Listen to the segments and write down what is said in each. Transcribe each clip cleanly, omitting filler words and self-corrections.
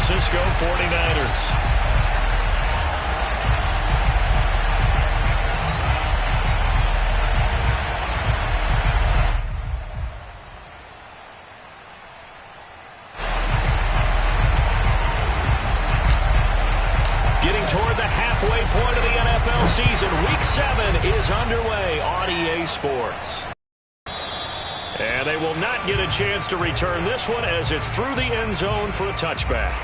Francisco 49ers. Toward the halfway point of the NFL season. Week 7 is underway on EA Sports. And they will not get a chance to return this one as it's through the end zone for a touchback.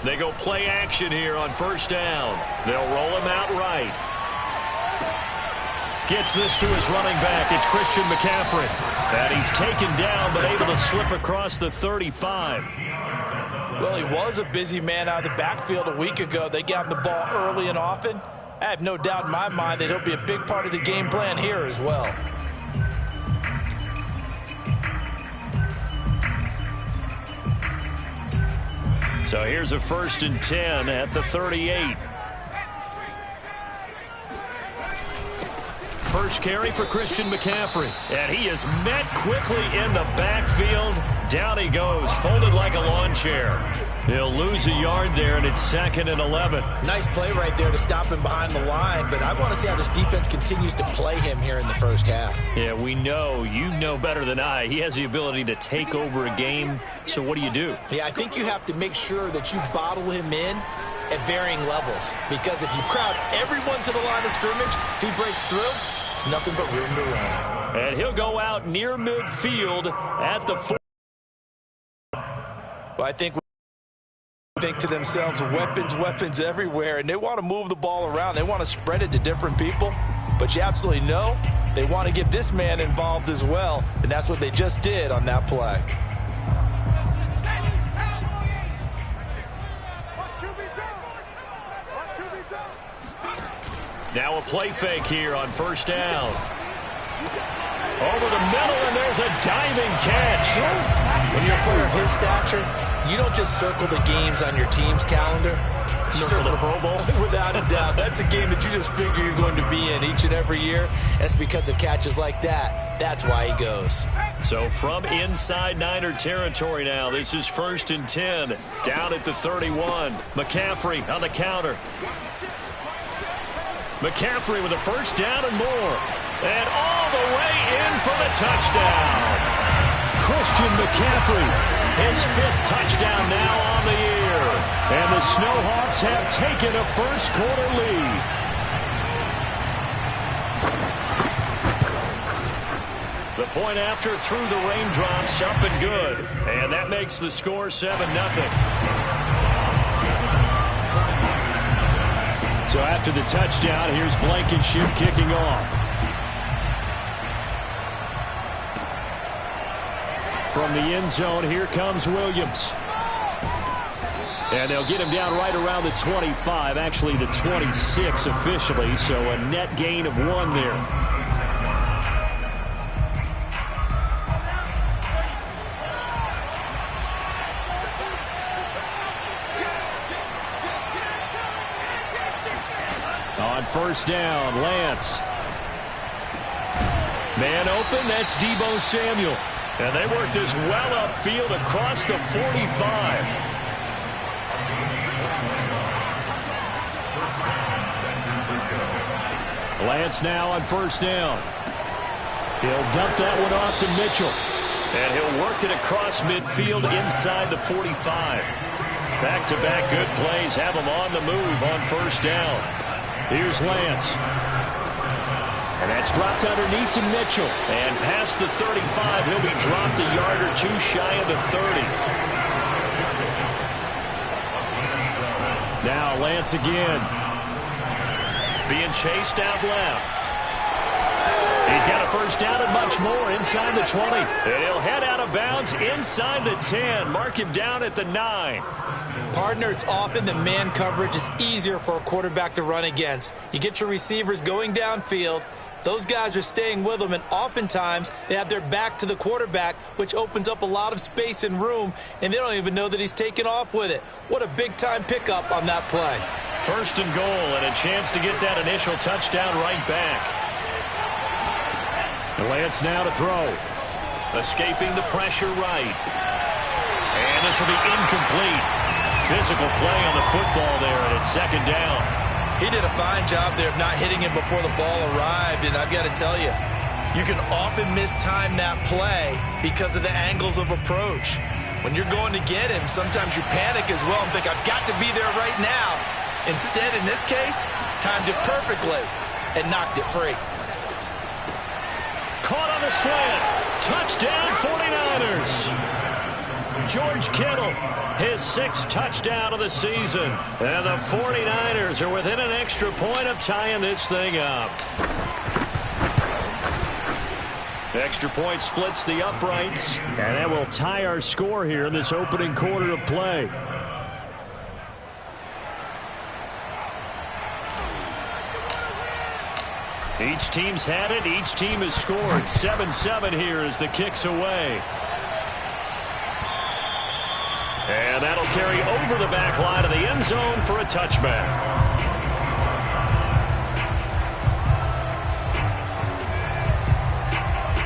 They go play action here on first down. They'll roll him out right. Gets this to his running back. It's Christian McCaffrey. And he's taken down but able to slip across the 35. Well, he was a busy man out of the backfield a week ago. They got him the ball early and often. I have no doubt in my mind that he'll be a big part of the game plan here as well. So here's a 1st and 10 at the 38. First carry for Christian McCaffrey. And he is met quickly in the backfield. Down he goes, folded like a lawn chair. He'll lose a yard there, and it's 2nd and 11. Nice play right there to stop him behind the line, but I want to see how this defense continues to play him here in the first half. Yeah, we know. You know better than I. He has the ability to take over a game, so what do you do? Yeah, I think you have to make sure that you bottle him in at varying levels, because if you crowd everyone to the line of scrimmage, if he breaks through, it's nothing but room to run. And he'll go out near midfield at the 4. Well, I think to themselves, weapons everywhere, and they want to move the ball around. They want to spread it to different people, but you absolutely know they want to get this man involved as well, and that's what they just did on that play. Now a play fake here on first down. Over the middle, and there's a diving catch. When you're a player of his stature, you don't just circle the games on your team's calendar. You circle the Pro Bowl? Without a doubt. That's a game that you just figure you're going to be in each and every year. That's because of catches like that. That's why he goes. So from inside Niner territory now, this is 1st and 10. Down at the 31. McCaffrey on the counter. McCaffrey with a first down and more. And all the way in for the touchdown. Christian McCaffrey, his 5th touchdown now on the year. And the Snowhawks have taken a first-quarter lead. The point after through the raindrops, up and good. And that makes the score 7-0. So after the touchdown, here's Blankenship kicking off. From the end zone, here comes Williams. And they'll get him down right around the 25, actually the 26 officially, so a net gain of 1 there. On first down, Lance. Man open, that's Deebo Samuel. And they work this well upfield across the 45. Lance now on first down. He'll dump that one off to Mitchell. And he'll work it across midfield inside the 45. Back-to-back good plays have him on the move on first down. Here's Lance. And that's dropped underneath to Mitchell. And past the 35, he'll be dropped a yard or 2 shy of the 30. Now Lance again. Being chased out left. He's got a first down and much more inside the 20. And he'll head out of bounds inside the 10. Mark him down at the 9. Partner, it's often the man coverage is easier for a quarterback to run against. You get your receivers going downfield. Those guys are staying with them, and oftentimes they have their back to the quarterback, which opens up a lot of space and room, and they don't even know that he's taken off with it. What a big-time pickup on that play. First and goal, and a chance to get that initial touchdown right back. Lance now to throw. Escaping the pressure right. And this will be incomplete. Physical play on the football there, and it's second down. He did a fine job there of not hitting him before the ball arrived, and I've got to tell you, you can often mistime that play because of the angles of approach. When you're going to get him, sometimes you panic as well and think, I've got to be there right now. Instead, in this case, timed it perfectly and knocked it free. Caught on the slant. Touchdown, 49ers. George Kittle, his 6th touchdown of the season. And the 49ers are within an extra point of tying this thing up. Extra point splits the uprights. And that will tie our score here in this opening quarter of play. Each team's had it. Each team has scored. 7-7 here as the kick's away. And that'll carry over the back line of the end zone for a touchback.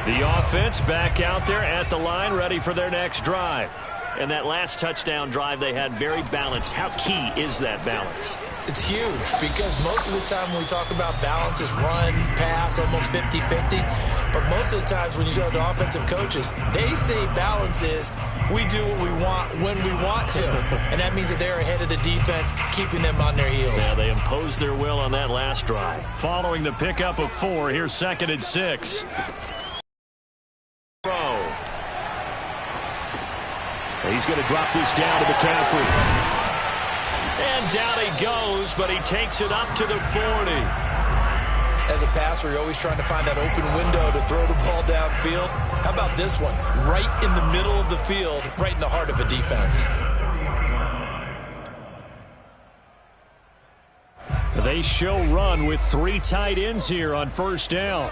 The offense back out there at the line, ready for their next drive. And that last touchdown drive they had very balanced. How key is that balance? It's huge because most of the time when we talk about balance is run, pass, almost 50-50. But most of the times when you talk to offensive coaches, they say balance is we do what we want when we want to. And that means that they're ahead of the defense, keeping them on their heels. Yeah, they imposed their will on that last drive. Following the pickup of 4, here's 2nd and 6. He's going to drop this down to McCaffrey. And down he goes, but he takes it up to the 40. As a passer, you're always trying to find that open window to throw the ball downfield. How about this one? Right in the middle of the field, right in the heart of a defense. They show run with 3 tight ends here on first down.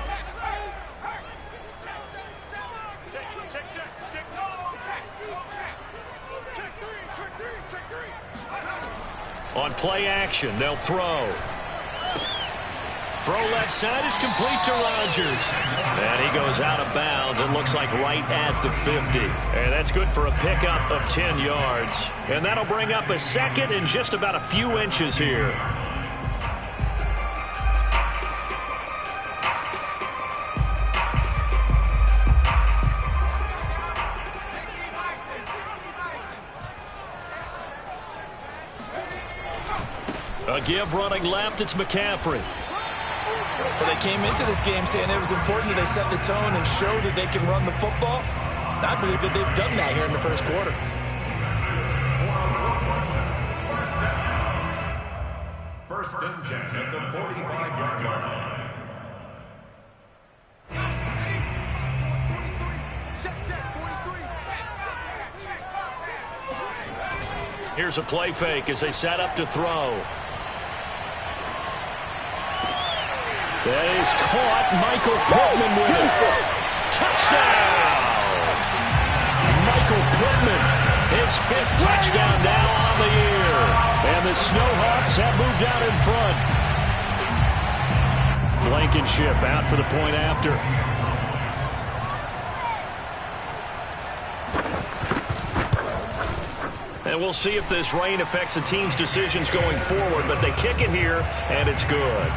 On play action, they'll throw. Throw left side is complete to Rodgers. And he goes out of bounds and looks like right at the 50. And that's good for a pickup of 10 yards. And that'll bring up a 2nd and just about a few inches here. A give running left, it's McCaffrey. Well, they came into this game saying it was important that they set the tone and show that they can run the football. And I believe that they've done that here in the first quarter. First and 10 at the 45-yard line. Here's a play fake as they set up to throw. That is caught. Michael Pittman with it. Touchdown! Michael Pittman, his 5th touchdown now on the year. And the Snowhawks have moved out in front. Blankenship out for the point after. And we'll see if this rain affects the team's decisions going forward, but they kick it here, and it's good.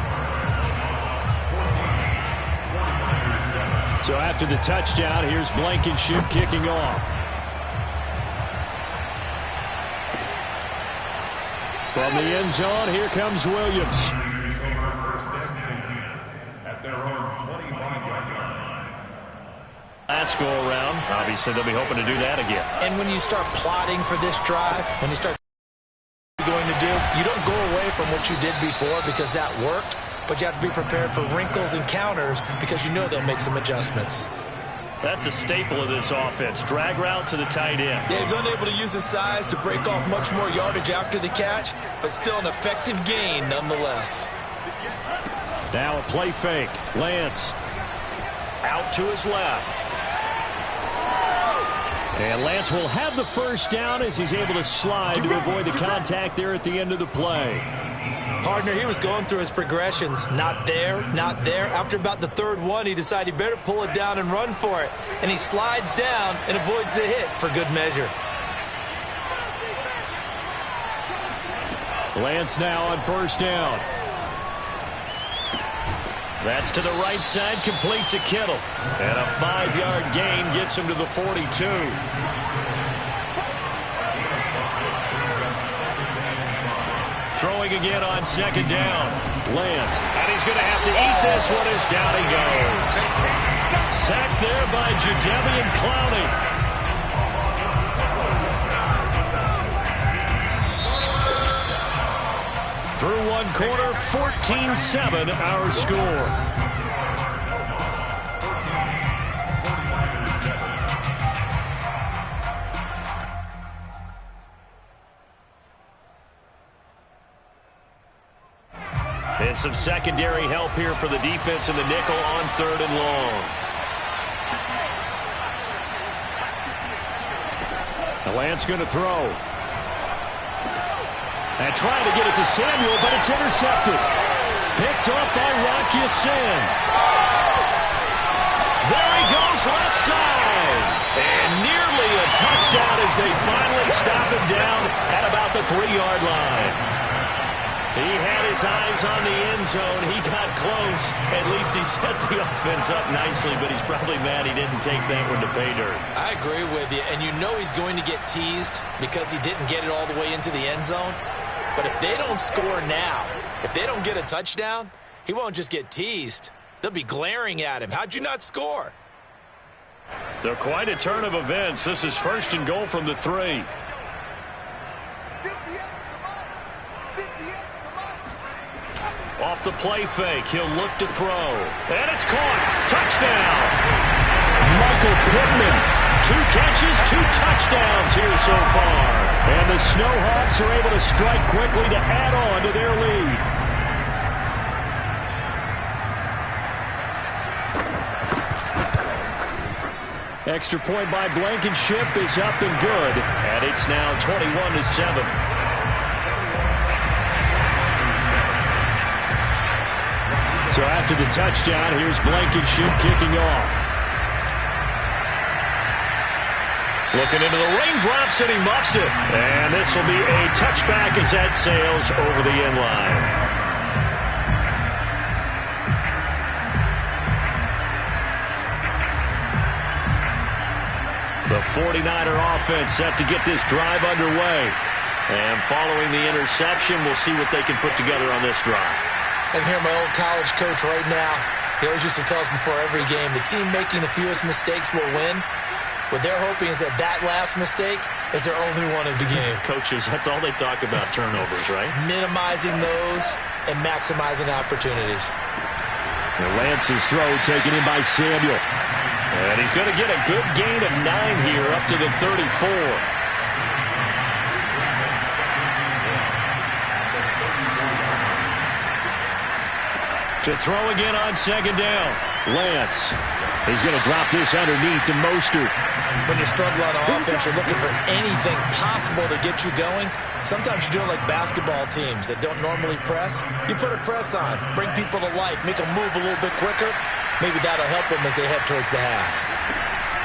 So after the touchdown, here's Blankenship kicking off. From the end zone, here comes Williams. At their own 25-yard line. Last go around, obviously they'll be hoping to do that again. And when you start plotting for this drive, when you start going to do, you don't go away from what you did before because that worked. but you have to be prepared for wrinkles and counters because you know they'll make some adjustments. That's a staple of this offense. Drag route to the tight end. Yeah, he's unable to use his size to break off much more yardage after the catch, but still an effective gain nonetheless. Now a play fake. Lance out to his left. And Lance will have the first down as he's able to slide to avoid the contact there at the end of the play. Partner, he was going through his progressions. Not there, not there. After about the third one, he decided he better pull it down and run for it. And he slides down and avoids the hit for good measure. Lance now on first down. That's to the right side, complete to Kittle. And a 5-yard gain gets him to the 42. Throwing again on second down. Lance, and he's going to have to eat this one as down he goes. Sacked there by Jadeveon Clowney. Through one quarter, 14-7 our score. And some secondary help here for the defense in the nickel on third and long. The Lance going to throw. And trying to get it to Samuel, but it's intercepted. Picked up by Rock Ya-Sin. There he goes, left side. And nearly a touchdown as they finally stop him down at about the 3-yard line. He had his eyes on the end zone. He got close. At least he set the offense up nicely, but he's probably mad he didn't take that one to pay dirt. I agree with you, and you know he's going to get teased because he didn't get it all the way into the end zone. But if they don't score now, if they don't get a touchdown, he won't just get teased. They'll be glaring at him. How'd you not score? So quite a turn of events. This is first and goal from the 3. Off the play fake, he'll look to throw. And it's caught. Touchdown. Michael Pittman. 2 catches, 2 touchdowns here so far. And the Snowhawks are able to strike quickly to add on to their lead. Extra point by Blankenship is up and good. And it's now 21-7. So after the touchdown, here's Blankenship kicking off. Looking into the raindrops, and he muffs it. And this will be a touchback as that sails over the end line. The 49er offense set to get this drive underway. And following the interception, we'll see what they can put together on this drive. I can hear my old college coach right now. He always used to tell us before every game, the team making the fewest mistakes will win. What they're hoping is that last mistake is their only one of the game. Coaches, that's all they talk about, turnovers, right? Minimizing those and maximizing opportunities. And Lance's throw taken in by Samuel. And he's going to get a good gain of 9 here up to the 34. To throw again on second down. Lance. He's going to drop this underneath to Mostert. When you struggle on offense, you're looking for anything possible to get you going. Sometimes you do it like basketball teams that don't normally press. You put a press on, bring people to life, make them move a little bit quicker. Maybe that'll help them as they head towards the half.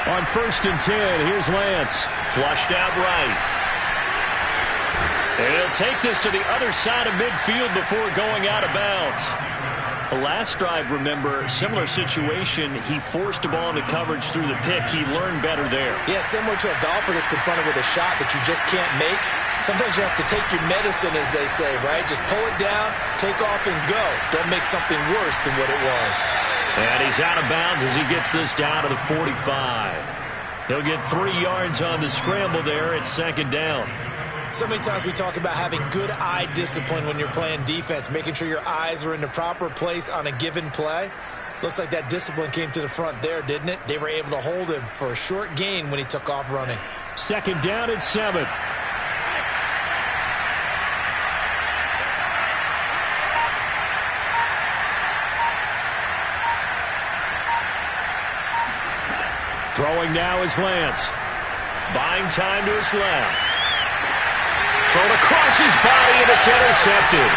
On first and 10, here's Lance. Flushed out right. And he'll take this to the other side of midfield before going out of bounds. The last drive, remember, similar situation. He forced a ball into coverage through the pick. He learned better there. Yeah, similar to a golfer that's confronted with a shot that you just can't make. Sometimes you have to take your medicine, as they say, right? Just pull it down, take off, and go. Don't make something worse than what it was. And he's out of bounds as he gets this down to the 45. He'll get 3 yards on the scramble there at second down. So many times we talk about having good eye discipline when you're playing defense, making sure your eyes are in the proper place on a given play. Looks like that discipline came to the front there, didn't it? They were able to hold him for a short gain when he took off running. Second down and 7. Throwing now is Lance. Buying time to his left. Thrown across his body, and it's intercepted.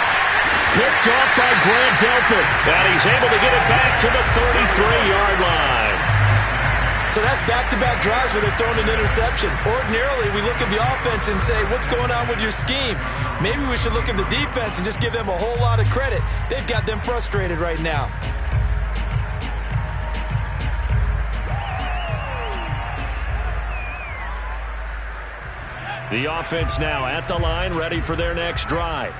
Picked off by Grant Delpit. And he's able to get it back to the 33-yard line. So that's back-to-back drives where they're throwing an interception. Ordinarily, we look at the offense and say, what's going on with your scheme? Maybe we should look at the defense and just give them a whole lot of credit. They've got them frustrated right now. The offense now at the line, ready for their next drive.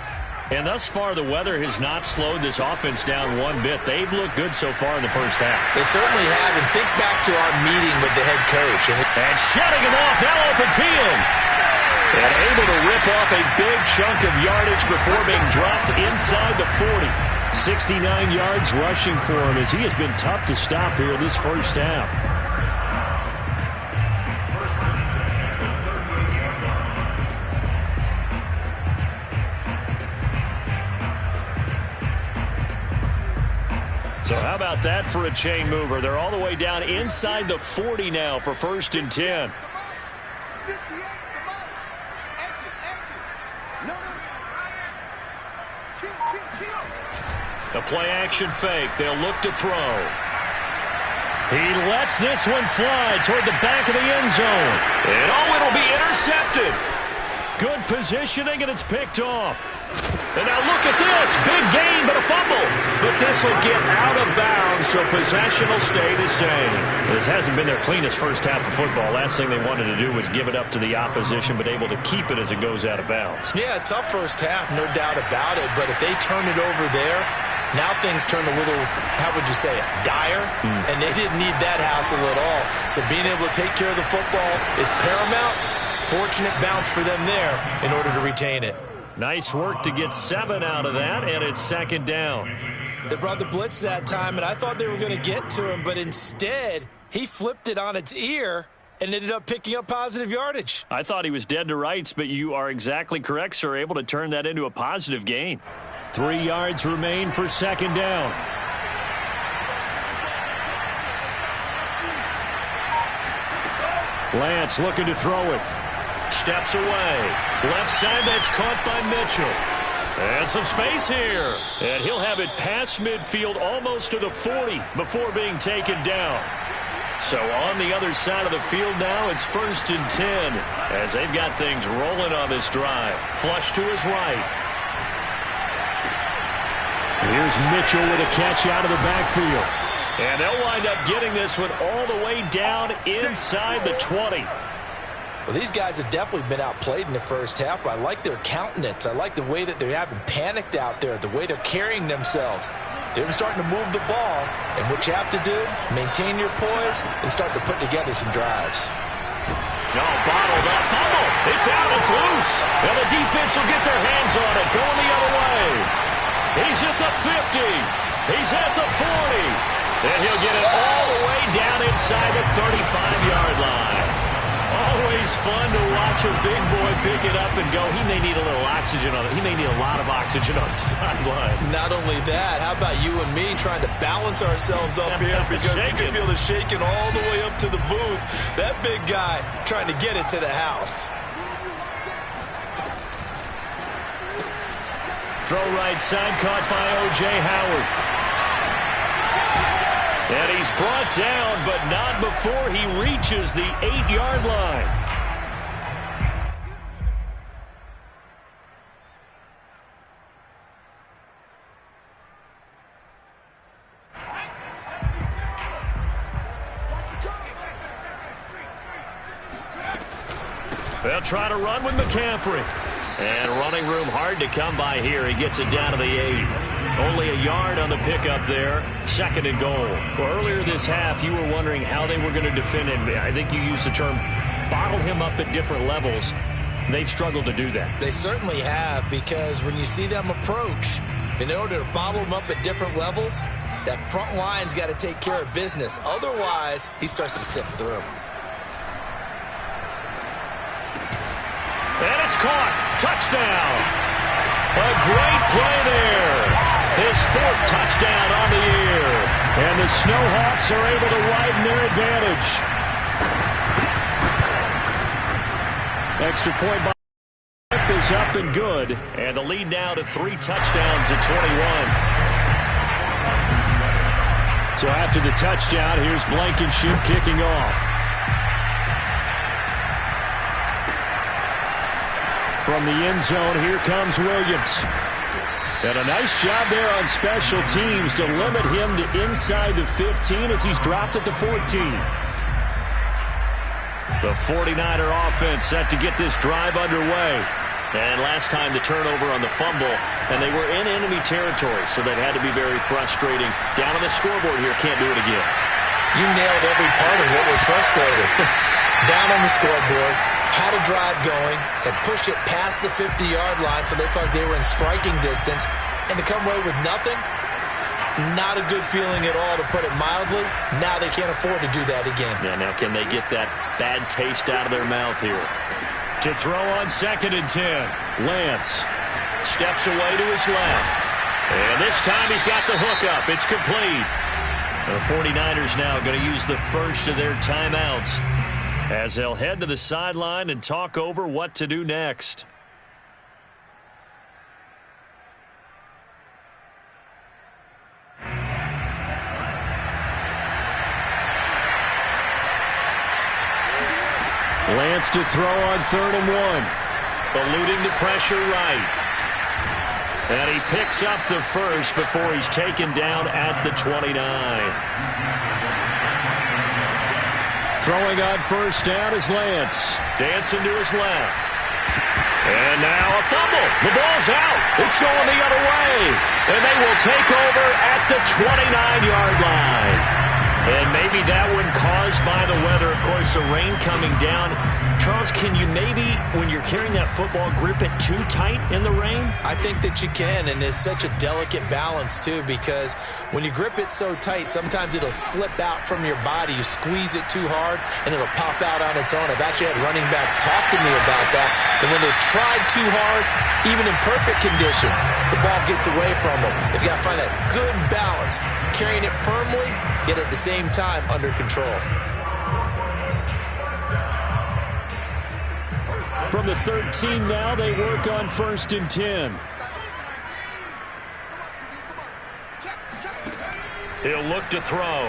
And thus far, the weather has not slowed this offense down one bit. They've looked good so far in the first half. They certainly have. And think back to our meeting with the head coach. And shutting him off, now open field. And able to rip off a big chunk of yardage before being dropped inside the 40. 69 yards rushing for him as he has been tough to stop here this first half. So how about that for a chain mover? They're all the way down inside the 40 now for 1st and 10. The play-action fake. They'll look to throw. He lets this one fly toward the back of the end zone. And it'll be intercepted. Good positioning, and it's picked off. And now look at this. Big gain, but a fumble. But this will get out of bounds, so possession will stay the same. This hasn't been their cleanest first half of football. Last thing they wanted to do was give it up to the opposition, but able to keep it as it goes out of bounds. Yeah, tough first half, no doubt about it. But if they turn it over there, now things turn a little, how would you say it, dire? And they didn't need that hassle at all. So being able to take care of the football is paramount. Fortunate bounce for them there in order to retain it. Nice work to get 7 out of that, and it's 2nd down. They brought the blitz that time, and I thought they were going to get to him, but instead, he flipped it on its ear and ended up picking up positive yardage. I thought he was dead to rights, but you are exactly correct, sir, able to turn that into a positive gain. 3 yards remain for 2nd down. Lance looking to throw it. Steps away. Left side, that's caught by Mitchell. And some space here. And he'll have it past midfield almost to the 40 before being taken down. So on the other side of the field now, it's 1st and 10 as they've got things rolling on this drive. Flush to his right. Here's Mitchell with a catch out of the backfield. And they'll wind up getting this one all the way down inside the 20. Well, these guys have definitely been outplayed in the first half. I like their countenance. I like the way that they haven't panicked out there, the way they're carrying themselves. They're starting to move the ball, and what you have to do, maintain your poise and start to put together some drives. No, bottled up. Fumble. It's out. It's loose. And the defense will get their hands on it. Going the other way. He's at the 50. He's at the 40. And he'll get it all the way down inside the 35-yard line. Always fun to watch a big boy pick it up and go. He may need a little oxygen on it. He may need a lot of oxygen on the sideline. Not only that, how about you and me trying to balance ourselves up here because you can feel the shaking all the way up to the booth. That big guy trying to get it to the house. Throw right side, caught by O.J. Howard. And he's brought down, but not before he reaches the 8-yard line. They'll try to run with McCaffrey. And running room hard to come by here. He gets it down to the 8. Only a yard on the pickup there. 2nd and goal. Well, earlier this half, you were wondering how they were going to defend him. I think you used the term bottle him up at different levels. they've struggled to do that. They certainly have, because when you see them approach, in order to bottle them up at different levels, that front line's got to take care of business. Otherwise, he starts to sift through. And it's caught. Touchdown. A great play there. His 4th touchdown on the year. And the Snowhawks are able to widen their advantage. Extra point by is up and good. And the lead now to 3 touchdowns at 21. So after the touchdown, here's Blankenship kicking off. From the end zone, here comes Williams. And a nice job there on special teams to limit him to inside the 15 as he's dropped at the 14. The 49er offense set to get this drive underway. And last time the turnover on the fumble, and they were in enemy territory, so that had to be very frustrating. Down on the scoreboard here, can't do it again. You nailed every part of what was frustrating. Down on the scoreboard, had a drive going, had pushed it past the 50-yard line so they thought they were in striking distance, and to come away with nothing, not a good feeling at all, to put it mildly. Now they can't afford to do that again. Yeah, now can they get that bad taste out of their mouth here? To throw on 2nd and 10. Lance steps away to his left. And this time he's got the hook up. It's complete. The 49ers now going to use the first of their timeouts as they'll head to the sideline and talk over what to do next. Lance to throw on 3rd and 1. Eluding the pressure right. And he picks up the first before he's taken down at the 29. Throwing on 1st down is Lance. Dancing to his left. And now a fumble. The ball's out. It's going the other way. And they will take over at the 29-yard line. And maybe that one caused by the weather. Of course, the rain coming down. Charles, can you maybe, when you're carrying that football, grip it too tight in the rain? I think that you can, and it's such a delicate balance, too, because when you grip it so tight, sometimes it'll slip out from your body. You squeeze it too hard, and it'll pop out on its own. I've actually had running backs talk to me about that, that when they've tried too hard, even in perfect conditions, the ball gets away from them. If you got to find that good balance, carrying it firmly, yet at the same time under control. From the 13 now, they work on 1st and 10. He'll look to throw.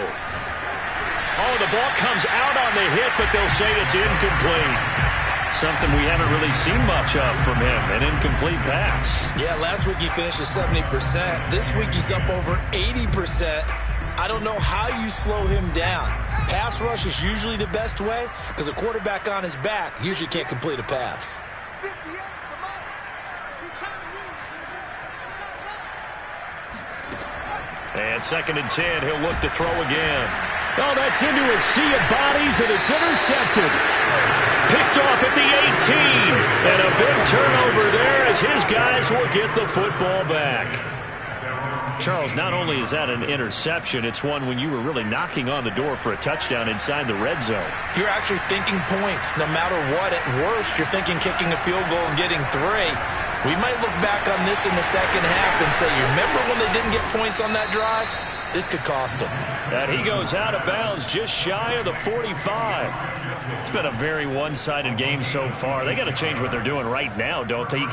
Oh, the ball comes out on the hit, but they'll say it's incomplete. Something we haven't really seen much of from him, an incomplete pass. Yeah, last week he finished at 70%. This week he's up over 80%. I don't know how you slow him down. Pass rush is usually the best way because a quarterback on his back usually can't complete a pass. And 2nd and 10, he'll look to throw again. Oh, that's into a sea of bodies, and it's intercepted. Picked off at the 18. And a big turnover there as his guys will get the football back. Charles, not only is that an interception, it's one when you were really knocking on the door for a touchdown inside the red zone. You're actually thinking points. No matter what, at worst, you're thinking kicking a field goal and getting 3. We might look back on this in the second half and say, you remember when they didn't get points on that drive? This could cost them. And he goes out of bounds just shy of the 45. It's been a very one-sided game so far. They got to change what they're doing right now, don't they?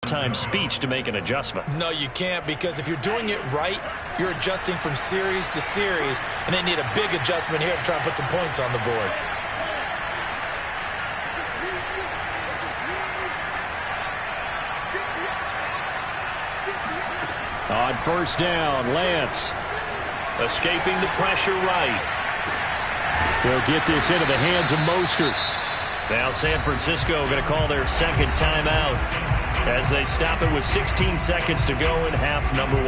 Time speech to make an adjustment. No, you can't, because if you're doing it right, you're adjusting from series to series, and they need a big adjustment here to try and put some points on the board. On 1st down, Lance escaping the pressure right. They'll get this into the hands of Mostert. Now San Francisco going to call their 2nd timeout as they stop it with 16 seconds to go in half number 1.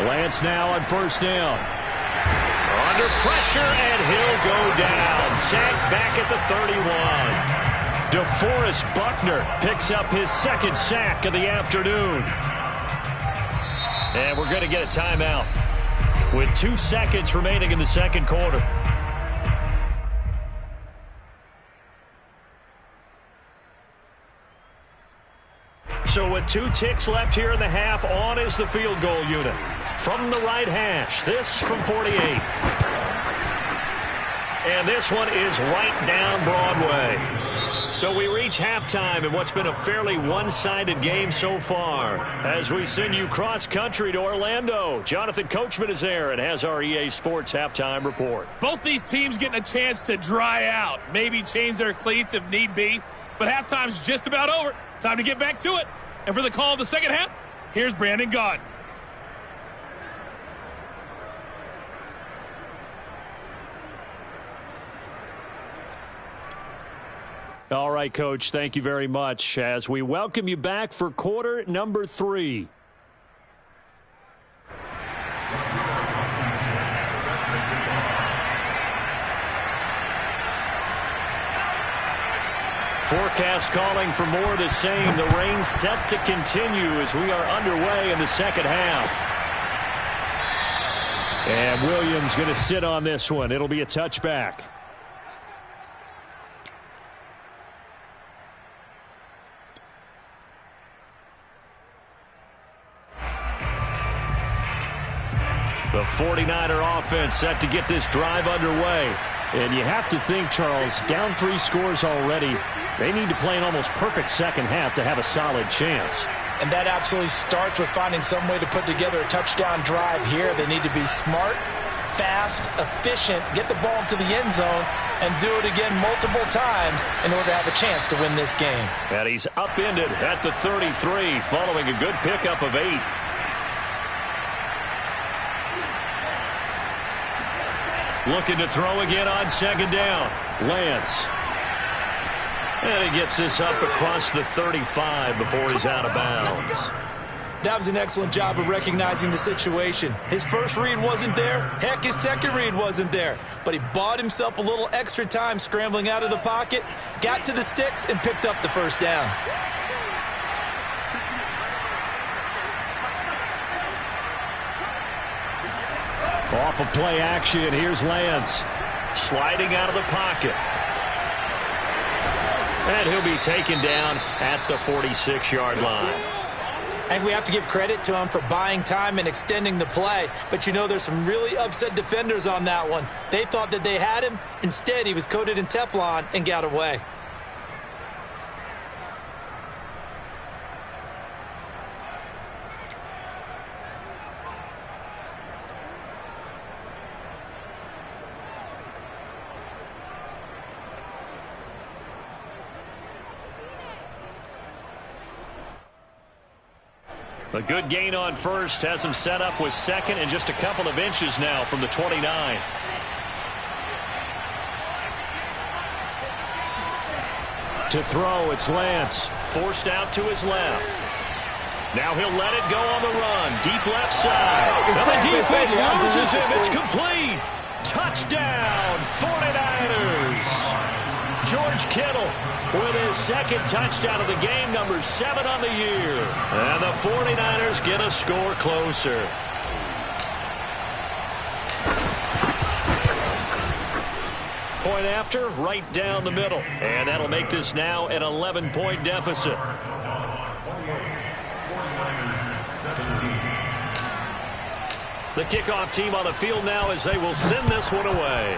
Lance now on first down. Under pressure, and he'll go down. Sacked back at the 31. DeForest Buckner picks up his second sack of the afternoon. And we're going to get a timeout with 2 seconds remaining in the second quarter. So with 2 ticks left here in the half, on is the field goal unit. From the right hash, this from 48. And this one is right down Broadway. So we reach halftime in what's been a fairly one-sided game so far. As we send you cross-country to Orlando, Jonathan Coachman is there and has our EA Sports halftime report. Both these teams getting a chance to dry out, maybe change their cleats if need be. But halftime's just about over. Time to get back to it. And for the call of the second half, here's Brandon Gaudin. All right, Coach, thank you very much as we welcome you back for quarter number 3. Forecast calling for more of the same. The rain set to continue as we are underway in the second half. And Williams going to sit on this one. It'll be a touchback. The 49er offense set to get this drive underway. And you have to think, Charles, down 3 scores already. They need to play an almost perfect second half to have a solid chance. And that absolutely starts with finding some way to put together a touchdown drive here. They need to be smart, fast, efficient, get the ball to the end zone, and do it again multiple times in order to have a chance to win this game. And he's upended at the 33 following a good pickup of 8. Looking to throw again on second down. Lance. And he gets this up across the 35 before he's out of bounds. That was an excellent job of recognizing the situation. His first read wasn't there. Heck, his second read wasn't there. But he bought himself a little extra time scrambling out of the pocket, got to the sticks, and picked up the first down. Off of play action, here's Lance. Sliding out of the pocket. And he'll be taken down at the 46-yard line. And we have to give credit to him for buying time and extending the play. But you know, there's some really upset defenders on that one. They thought that they had him. Instead, he was coated in Teflon and got away. A good gain on first has him set up with second and just a couple of inches now from the 29. To throw, it's Lance. Forced out to his left. Now he'll let it go on the run. Deep left side. And the defense loses him. It's complete. Touchdown, 49ers. George Kittle with his second touchdown of the game, number 7 on the year. And the 49ers get a score closer. Point after, right down the middle. And that'll make this now an 11-point deficit. The kickoff team on the field now as they will send this one away.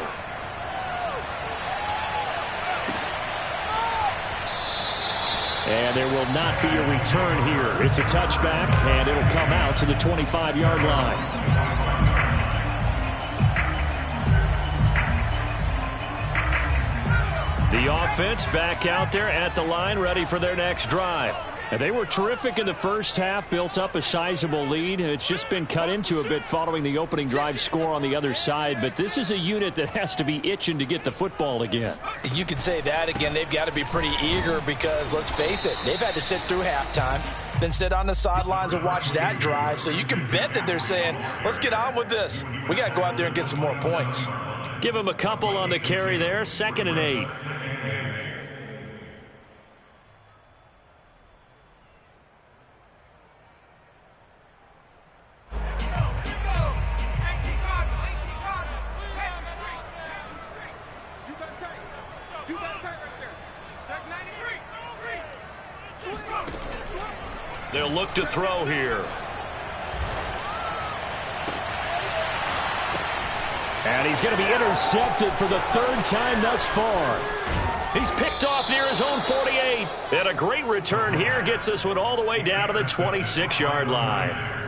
And there will not be a return here. It's a touchback, and it'll come out to the 25-yard line. The offense back out there at the line, ready for their next drive. And they were terrific in the first half, built up a sizable lead. It's just been cut into a bit following the opening drive score on the other side. But this is a unit that has to be itching to get the football again. You could say that again. They've got to be pretty eager because, let's face it, they've had to sit through halftime, than sit on the sidelines and watch that drive. So you can bet that they're saying, let's get on with this. We got to go out there and get some more points. Give him a couple on the carry there. 2nd and 8. They'll look to throw here. And he's going to be intercepted for the 3rd time thus far. He's picked off near his own 48. And a great return here gets this one all the way down to the 26-yard line.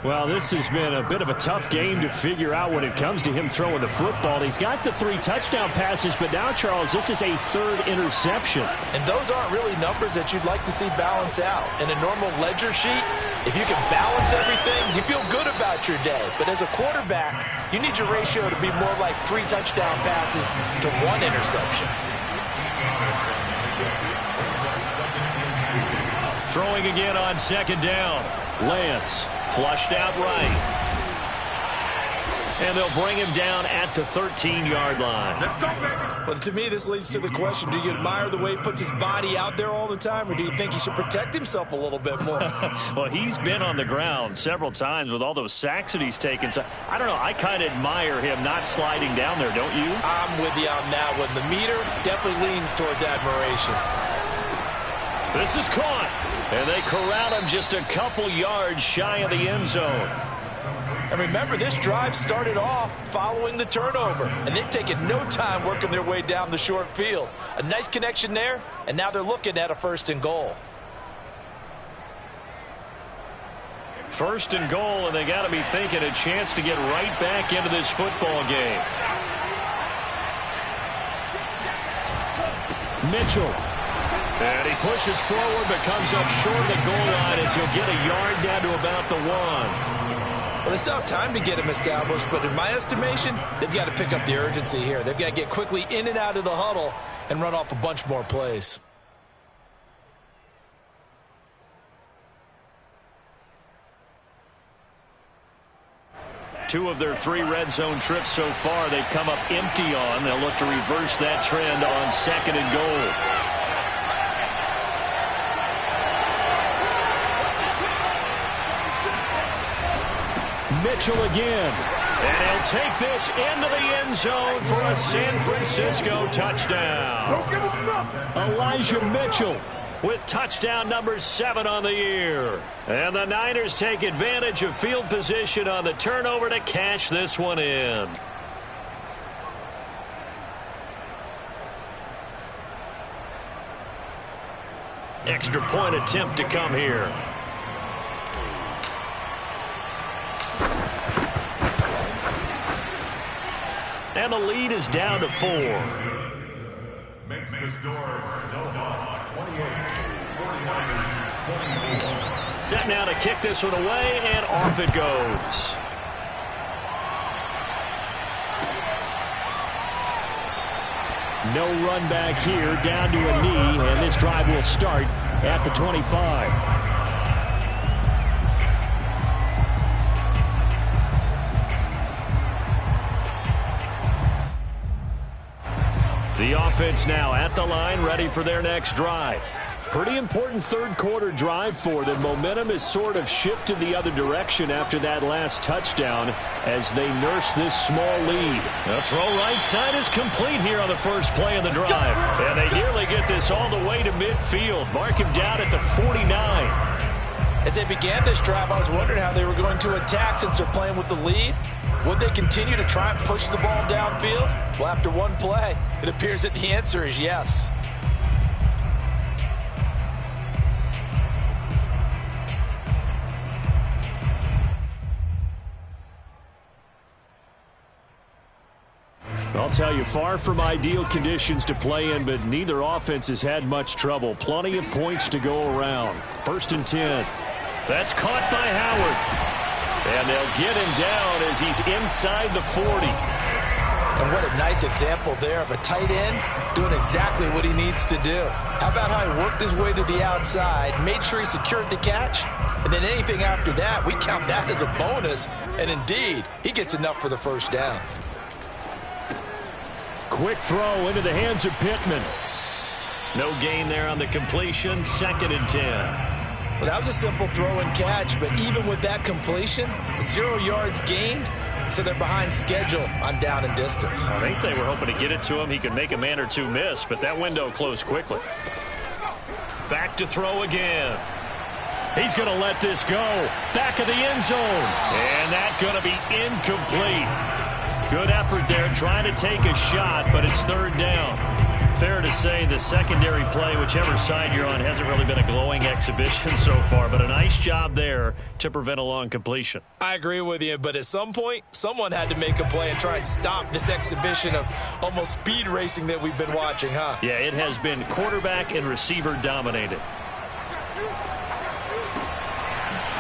Well, this has been a bit of a tough game to figure out when it comes to him throwing the football. He's got the 3 touchdown passes, but now, Charles, this is a 3rd interception. And those aren't really numbers that you'd like to see balance out. In a normal ledger sheet, if you can balance everything, you feel good about your day. But as a quarterback, you need your ratio to be more like 3 touchdown passes to 1 interception. Throwing again on 2nd down. Lance flushed out right. And they'll bring him down at the 13-yard line. Let's go, baby. Well, to me, this leads to the question, do you admire the way he puts his body out there all the time, or do you think he should protect himself a little bit more? Well, he's been on the ground several times with all those sacks that he's taken. So, I don't know. I kind of admire him not sliding down there, don't you? I'm with you on that one. The meter definitely leans towards admiration. This is caught. And they corral him just a couple yards shy of the end zone. And remember, this drive started off following the turnover. And they've taken no time working their way down the short field. A nice connection there, and now they're looking at a 1st and goal. 1st and goal, and they got to be thinking a chance to get right back into this football game. Mitchell. And he pushes forward, but comes up short of the goal line as he'll get a yard down to about the 1. Well, they still have time to get him established, but in my estimation, they've got to pick up the urgency here. They've got to get quickly in and out of the huddle and run off a bunch more plays. Two of their 3 red zone trips so far, they've come up empty on. They'll look to reverse that trend on 2nd and goal. Mitchell again. And he'll take this into the end zone for a San Francisco touchdown. Elijah Mitchell with touchdown number 7 on the year. And the Niners take advantage of field position on the turnover to cash this one in. Extra point attempt to come here. And the lead is down to 4. Makes the score Snowhawks 28, 49ers 24. Set now to kick this one away, and off it goes. No run back here, down to a knee, and this drive will start at the 25. The offense now at the line, ready for their next drive. Pretty important 3rd quarter drive for them. Momentum has sort of shifted the other direction after that last touchdown as they nurse this small lead. The throw right side is complete here on the first play of the drive. And they nearly get this all the way to midfield. Mark him down at the 49. As they began this drive, I was wondering how they were going to attack since they're playing with the lead. Would they continue to try and push the ball downfield? Well, after one play, it appears that the answer is yes. I'll tell you, far from ideal conditions to play in, but neither offense has had much trouble. Plenty of points to go around. 1st and 10. That's caught by Howard. And they'll get him down as he's inside the 40. And what a nice example there of a tight end doing exactly what he needs to do. How about how he worked his way to the outside, made sure he secured the catch, and then anything after that, we count that as a bonus. And indeed, he gets enough for the first down. Quick throw into the hands of Pittman. No gain there on the completion. 2nd and 10. Well, that was a simple throw and catch, but even with that completion, 0 yards gained, so they're behind schedule on down and distance. I think they were hoping to get it to him. He could make a man or two miss, but that window closed quickly. Back to throw again. He's going to let this go. Back of the end zone. And that's going to be incomplete. Good effort there trying to take a shot, but it's 3rd down. Fair to say the secondary play, whichever side you're on, hasn't really been a glowing exhibition so far, but a nice job there to prevent a long completion. I agree with you, but at some point, someone had to make a play and try and stop this exhibition of almost speed racing that we've been watching, huh? Yeah, it has been quarterback and receiver dominated.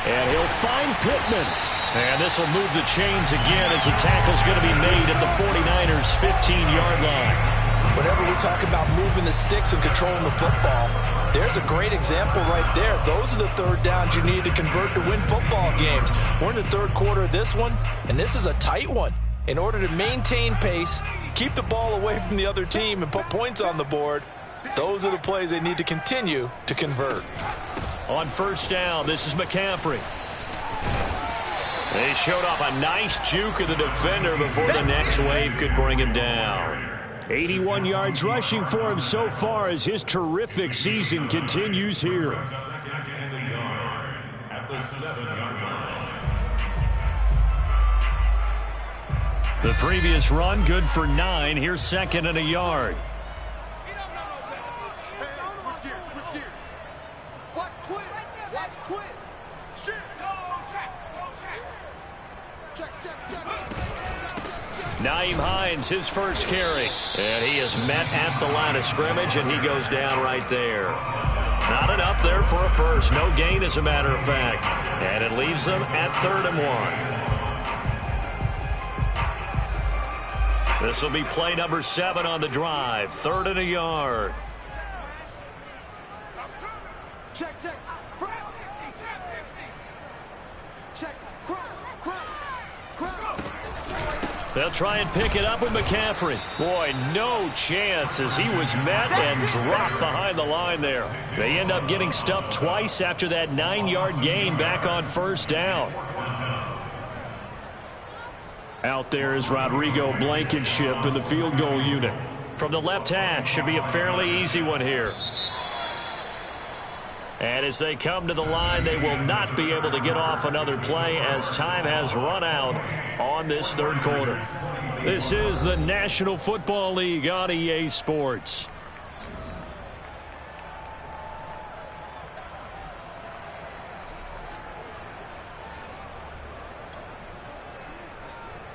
And he'll find Pittman. And this will move the chains again as the tackle's going to be made at the 49ers' 15-yard line. Whenever we talk about moving the sticks and controlling the football, there's a great example right there. Those are the 3rd downs you need to convert to win football games. We're in the 3rd quarter of this one, and this is a tight one. In order to maintain pace, keep the ball away from the other team, and put points on the board, those are the plays they need to continue to convert. On 1st down, this is McCaffrey. They showed off a nice juke of the defender before the next wave could bring him down. 81 yards rushing for him so far as his terrific season continues here. At the 7-yard line. The previous run good for 9. Here's 2nd and a yard. Switch gears. Watch twins. Shoot. Check. Nyheim Hines, his first carry. And he is met at the line of scrimmage, and he goes down right there. Not enough there for a first. No gain, as a matter of fact. And it leaves them at 3rd and 1. This will be play number 7 on the drive. 3rd and a yard. Check. They'll try and pick it up with McCaffrey. Boy, no chance as he was met and dropped behind the line there. They end up getting stuffed twice after that 9-yard gain back on 1st down. Out there is Rodrigo Blankenship in the field goal unit. From the left hash, should be a fairly easy one here. And as they come to the line, they will not be able to get off another play as time has run out on this 3rd quarter. This is the National Football League on EA Sports.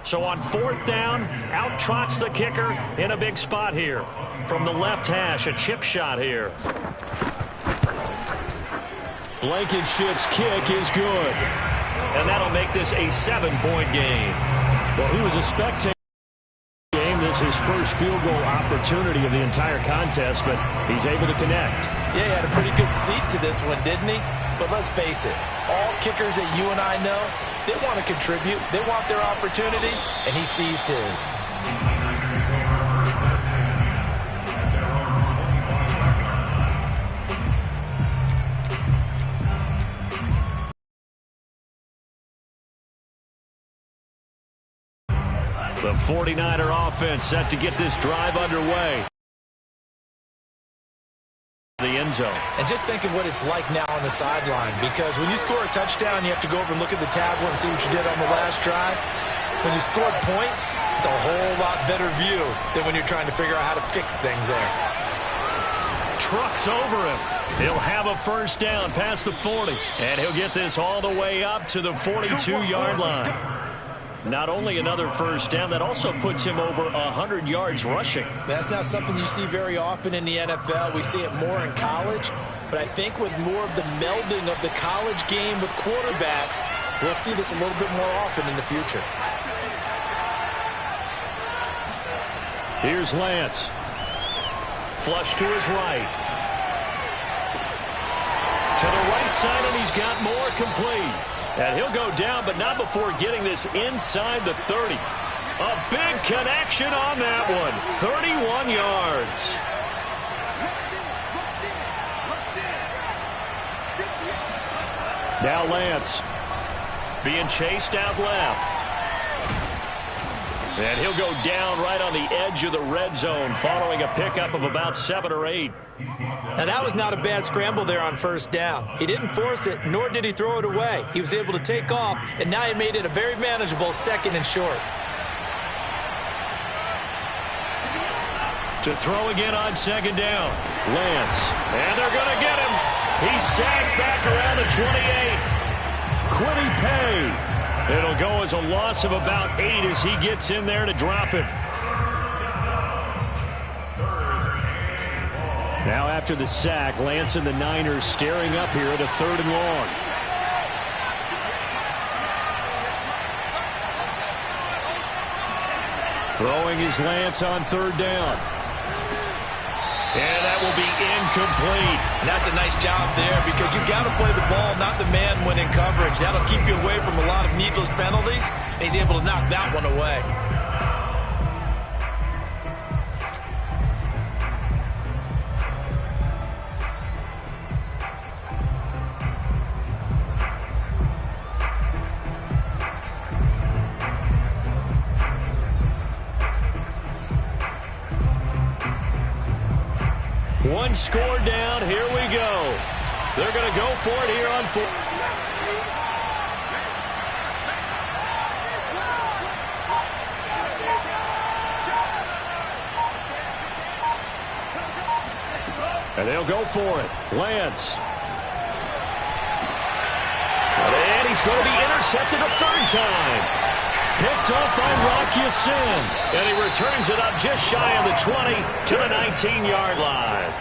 So on 4th down, out trots the kicker in a big spot here. From the left hash, a chip shot here. Blankenship's kick is good. And that'll make this a 7-point game. Well, he was a spectator. This is his first field goal opportunity of the entire contest, but he's able to connect. Yeah, he had a pretty good seat to this one, didn't he? But let's face it, all kickers that you and I know, they want to contribute. They want their opportunity, and he seized his. The 49er offense set to get this drive underway. The end zone. And just think of what it's like now on the sideline, because when you score a touchdown, you have to go over and look at the tablet and see what you did on the last drive. When you scored points, it's a whole lot better view than when you're trying to figure out how to fix things there. Trucks over him. He'll have a first down past the 40, and he'll get this all the way up to the 42-yard line. Not only another first down, that also puts him over 100 yards rushing. That's not something you see very often in the NFL. We see it more in college. But I think with more of the melding of the college game with quarterbacks, we'll see this a little bit more often in the future. Here's Lance. Flush to his right. To the right side, and he's got more, complete. And he'll go down, but not before getting this inside the 30. A big connection on that one. 31 yards. Now Lance being chased out left. And he'll go down right on the edge of the red zone following a pickup of about 7 or 8. Now, that was not a bad scramble there on first down. He didn't force it, nor did he throw it away. He was able to take off, and now he made it a very manageable 2nd and short. To throw again on 2nd down. Lance. And they're going to get him. He's sacked back around the 28. Kwity Paye. It'll go as a loss of about 8 as he gets in there to drop him. Now after the sack, Lance and the Niners staring up here at a 3rd and long. Throwing is Lance on 3rd down. And that will be incomplete. And that's a nice job there because you've got to play the ball, not the man when in coverage. That'll keep you away from a lot of needless penalties, and he's able to knock that one away. One score down. Here we go. They're going to go for it here on 4. And they'll go for it. Lance. And he's going to be intercepted a 3rd time. Picked off by Rock Ya-Sin. And he returns it up just shy of the 20 to the 19-yard line.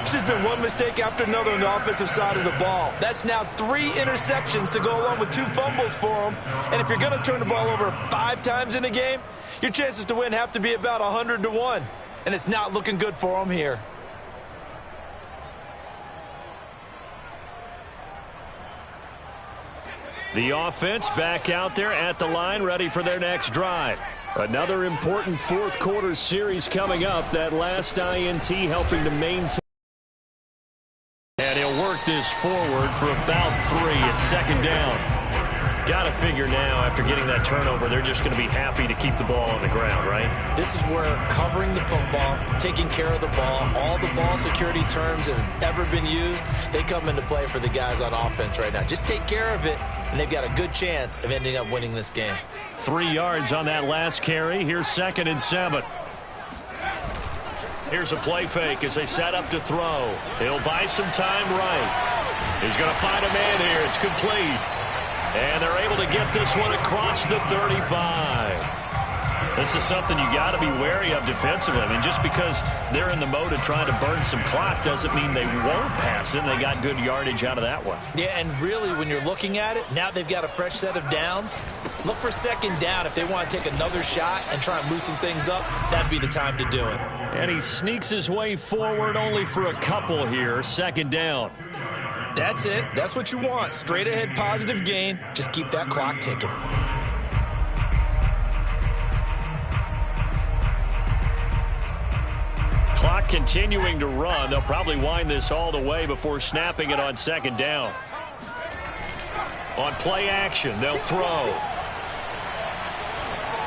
This has been one mistake after another on the offensive side of the ball. That's now 3 interceptions to go along with 2 fumbles for him. And if you're going to turn the ball over 5 times in a game, your chances to win have to be about 100 to 1. And it's not looking good for him here. The offense back out there at the line, ready for their next drive. Another important 4th quarter series coming up. That last INT helping to maintain. And he'll work this forward for about 3 at 2nd down. Got to figure now, after getting that turnover, they're just going to be happy to keep the ball on the ground, right? This is where covering the football, taking care of the ball, all the ball security terms that have ever been used, they come into play for the guys on offense right now. Just take care of it, and they've got a good chance of ending up winning this game. 3 yards on that last carry. Here's 2nd and 7. Here's a play fake as they set up to throw. He'll buy some time right. He's going to find a man here. It's complete. And they're able to get this one across the 35. This is something you got to be wary of defensively. I mean, just because they're in the mode of trying to burn some clock doesn't mean they won't pass it. They got good yardage out of that one. Yeah, and really, when you're looking at it, now they've got a fresh set of downs. Look for 2nd down. If they want to take another shot and try and loosen things up, that'd be the time to do it. And he sneaks his way forward only for a couple here. 2nd down. That's it. That's what you want. Straight ahead positive gain. Just keep that clock ticking. Clock continuing to run. They'll probably wind this all the way before snapping it on 2nd down. On play action, they'll throw.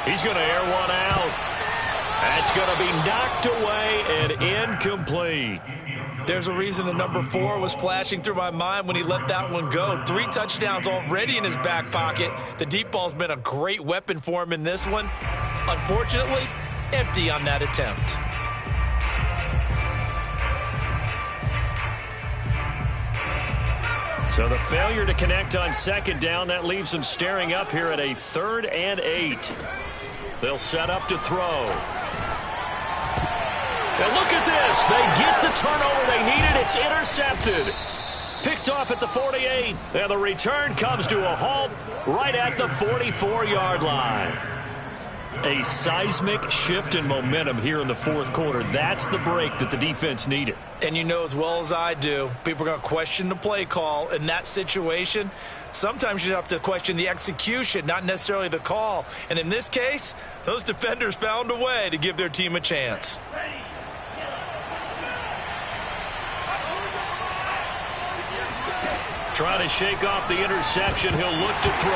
He's going to air one out. That's going to be knocked away and incomplete. There's a reason the number 4 was flashing through my mind when he let that one go. 3 touchdowns already in his back pocket. The deep ball's been a great weapon for him in this one. Unfortunately, empty on that attempt. So the failure to connect on 2nd down, that leaves them staring up here at a 3rd and 8. They'll set up to throw. And look at this. They get the turnover they needed. It's intercepted. Picked off at the 48. And the return comes to a halt right at the 44-yard line. A seismic shift in momentum here in the fourth quarter. That's the break that the defense needed. And you know as well as I do, people are going to question the play call in that situation. Sometimes you have to question the execution, not necessarily the call. And in this case, those defenders found a way to give their team a chance. Trying to shake off the interception. He'll look to throw.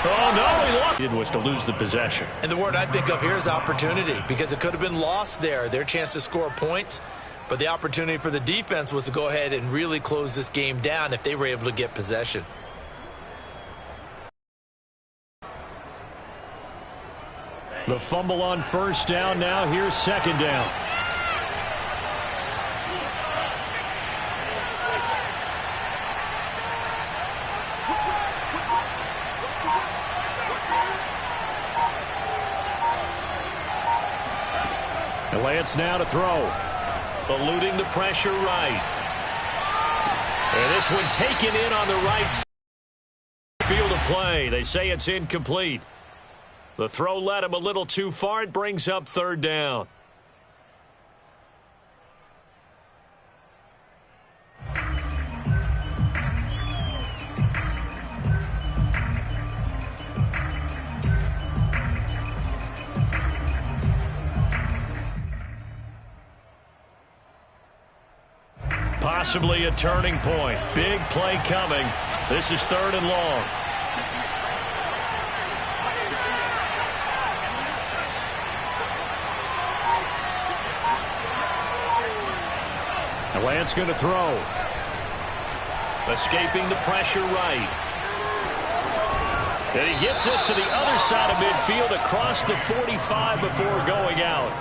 Oh, no, he lost. It was to lose the possession. And the word I think of here is opportunity, because it could have been lost there, their chance to score points. But the opportunity for the defense was to go ahead and really close this game down if they were able to get possession. The fumble on first down. Now here's second down. And Lance now to throw. Eluding the pressure right. And this one taken in on the right side. Field of play. They say it's incomplete. The throw led him a little too far. It brings up third down. Possibly a turning point. Big play coming. This is third and long. And Lance going to throw. Escaping the pressure right. And he gets us to the other side of midfield across the 45 before going out.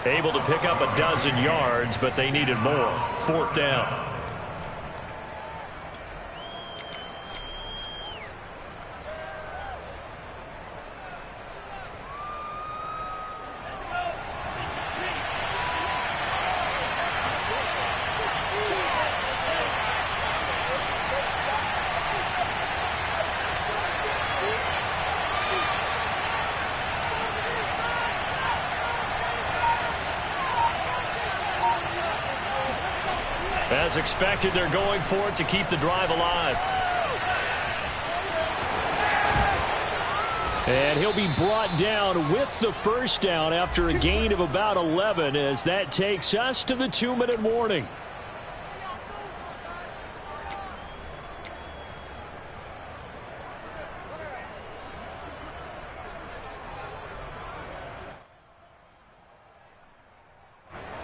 Able to pick up a dozen yards, but they needed more. Fourth down. As expected, they're going for it to keep the drive alive. And he'll be brought down with the first down after a gain of about 11 as that takes us to the 2-minute warning.